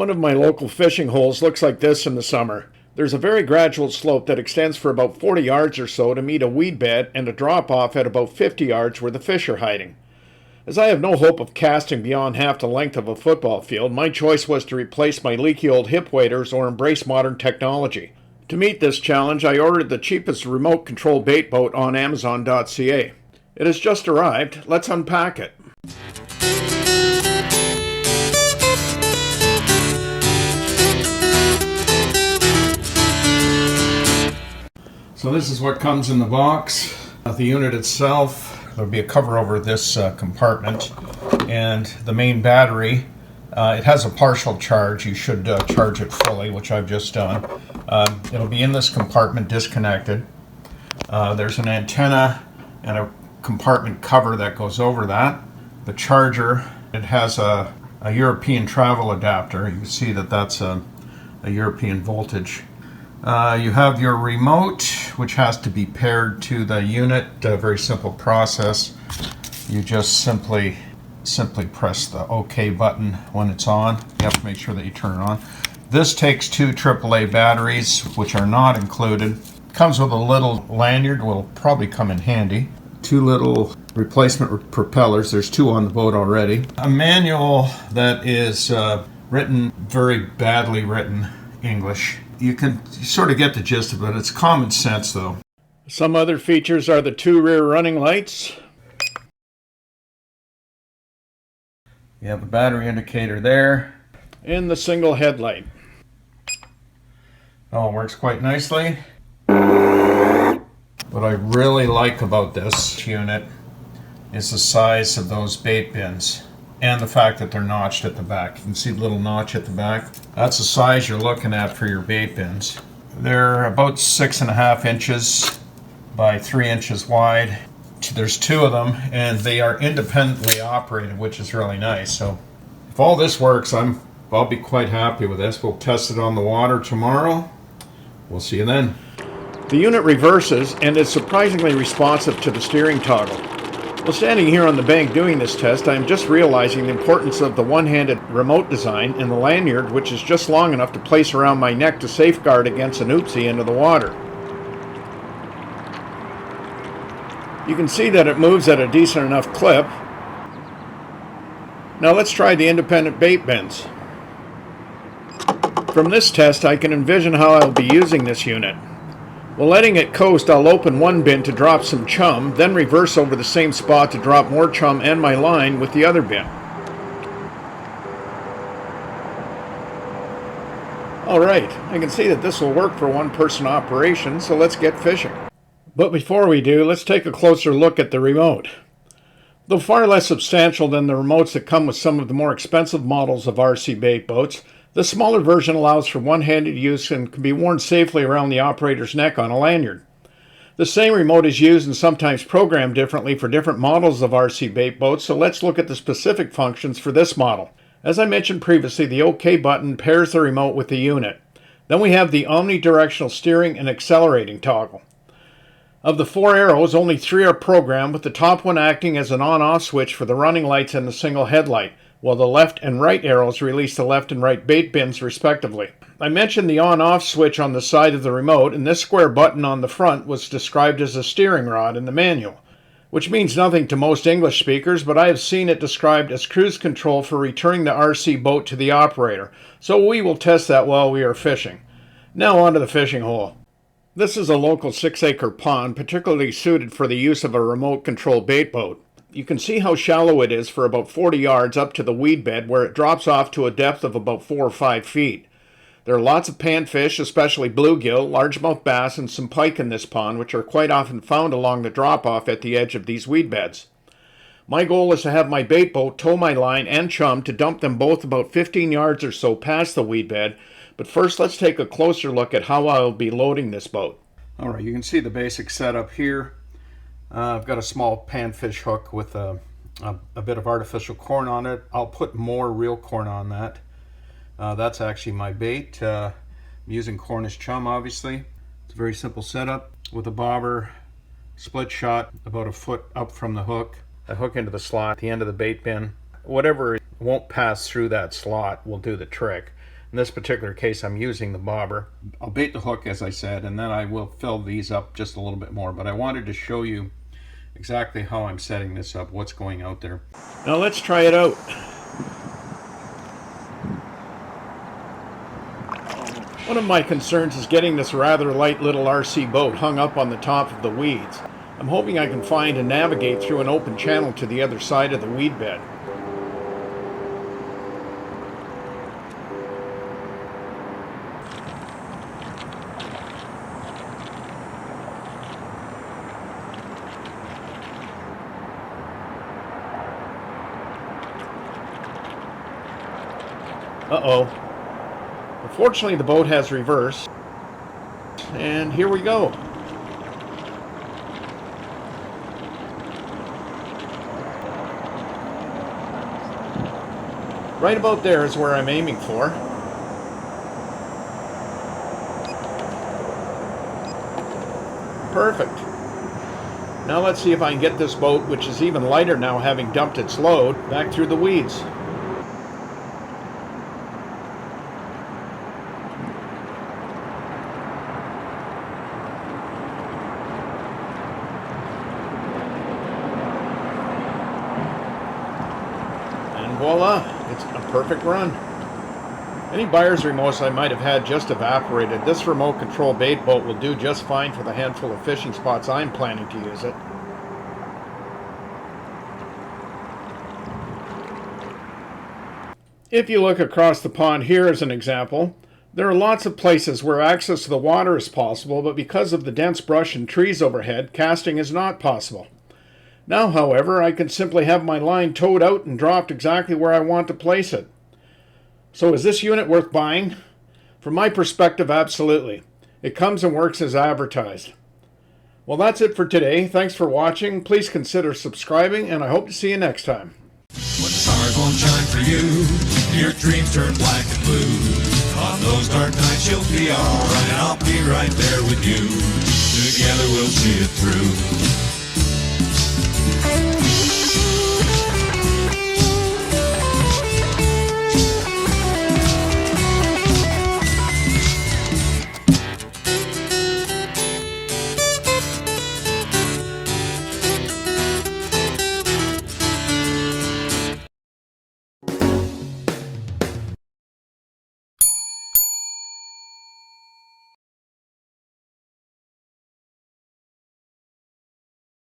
One of my local fishing holes looks like this in the summer. There's a very gradual slope that extends for about 40 yards or so to meet a weed bed and a drop off at about 50 yards where the fish are hiding. As I have no hope of casting beyond half the length of a football field, my choice was to replace my leaky old hip waders or embrace modern technology. To meet this challenge, I ordered the cheapest remote control bait boat on Amazon.ca. It has just arrived. Let's unpack it. So this is what comes in the box. The unit itself, there'll be a cover over this compartment, and the main battery. It has a partial charge. You should charge it fully, which I've just done. It'll be in this compartment disconnected. There's an antenna and a compartment cover that goes over that. The charger, it has a European travel adapter. You can see that that's a European voltage. You have your remote, which has to be paired to the unit. A very simple process. You just simply press the OK button when it's on. You have to make sure that you turn it on. This takes two AAA batteries, which are not included. Comes with a little lanyard, will probably come in handy. Two little replacement propellers. There's two on the boat already. A manual that is written very badly written English. You can sort of get the gist of it. It's common sense, though. Some other features are the two rear running lights. You have a battery indicator there. And the single headlight. Oh, it works quite nicely. What I really like about this unit is the size of those bait bins and the fact that they're notched at the back. You can see the little notch at the back. That's the size you're looking at for your bait bins. They're about 6.5 inches by 3 inches wide. There's two of them, and they are independently operated, which is really nice. So if all this works, I'll be quite happy with this. We'll test it on the water tomorrow. We'll see you then. The unit reverses and is surprisingly responsive to the steering toggle. While standing here on the bank doing this test, I am just realizing the importance of the one-handed remote design and the lanyard, which is just long enough to place around my neck to safeguard against an oopsie into the water. You can see that it moves at a decent enough clip. Now let's try the independent bait bins. From this test, I can envision how I'll be using this unit. While letting it coast, I'll open one bin to drop some chum, then reverse over the same spot to drop more chum and my line with the other bin. Alright, I can see that this will work for one-person operation, so let's get fishing. But before we do, let's take a closer look at the remote. Though far less substantial than the remotes that come with some of the more expensive models of RC bait boats, the smaller version allows for one-handed use and can be worn safely around the operator's neck on a lanyard. The same remote is used and sometimes programmed differently for different models of RC bait boats, so let's look at the specific functions for this model. As I mentioned previously, the OK button pairs the remote with the unit. Then we have the omnidirectional steering and accelerating toggle. Of the 4 arrows, only 3 are programmed, with the top one acting as an on-off switch for the running lights and the single headlight, while the left and right arrows release the left and right bait bins respectively. I mentioned the on-off switch on the side of the remote, and this square button on the front was described as a steering rod in the manual, which means nothing to most English speakers, but I have seen it described as cruise control for returning the RC boat to the operator, so we will test that while we are fishing. Now on to the fishing hole. This is a local 6-acre pond, particularly suited for the use of a remote control bait boat. You can see how shallow it is for about 40 yards up to the weed bed, where it drops off to a depth of about 4 or 5 feet. There are lots of panfish, especially bluegill, largemouth bass, and some pike in this pond, which are quite often found along the drop-off at the edge of these weed beds. My goal is to have my bait boat tow my line and chum to dump them both about 15 yards or so past the weed bed, but first let's take a closer look at how I'll be loading this boat. Alright, you can see the basic setup here. I've got a small panfish hook with a bit of artificial corn on it. I'll put more real corn on that. That's actually my bait. I'm using Cornish chum, obviously. It's a very simple setup with a bobber, split shot about a foot up from the hook. I hook into the slot at the end of the bait bin. Whatever won't pass through that slot will do the trick. In this particular case, I'm using the bobber. I'll bait the hook, as I said, and then I will fill these up just a little bit more. But I wanted to show you exactly how I'm setting this up, what's going out there. Now let's try it out. One of my concerns is getting this rather light little RC boat hung up on the top of the weeds. I'm hoping I can find and navigate through an open channel to the other side of the weed bed. Uh-oh. Unfortunately, the boat has reverse. And here we go. Right about there is where I'm aiming for. Perfect. Now let's see if I can get this boat, which is even lighter now having dumped its load, back through the weeds. Voila, it's a perfect run. Any buyer's remotes I might have had just evaporated. This remote control bait boat will do just fine for the handful of fishing spots I'm planning to use it. If you look across the pond here as an example, there are lots of places where access to the water is possible, but because of the dense brush and trees overhead, casting is not possible. Now, however, I can simply have my line towed out and dropped exactly where I want to place it. So is this unit worth buying? From my perspective, absolutely. It comes and works as advertised. Well, that's it for today. Thanks for watching. Please consider subscribing, and I hope to see you next time. When the stars won't shine for you, your dreams turn black and blue. On those dark nights you'll be alright, I'll be right there with you. Together we'll see it through.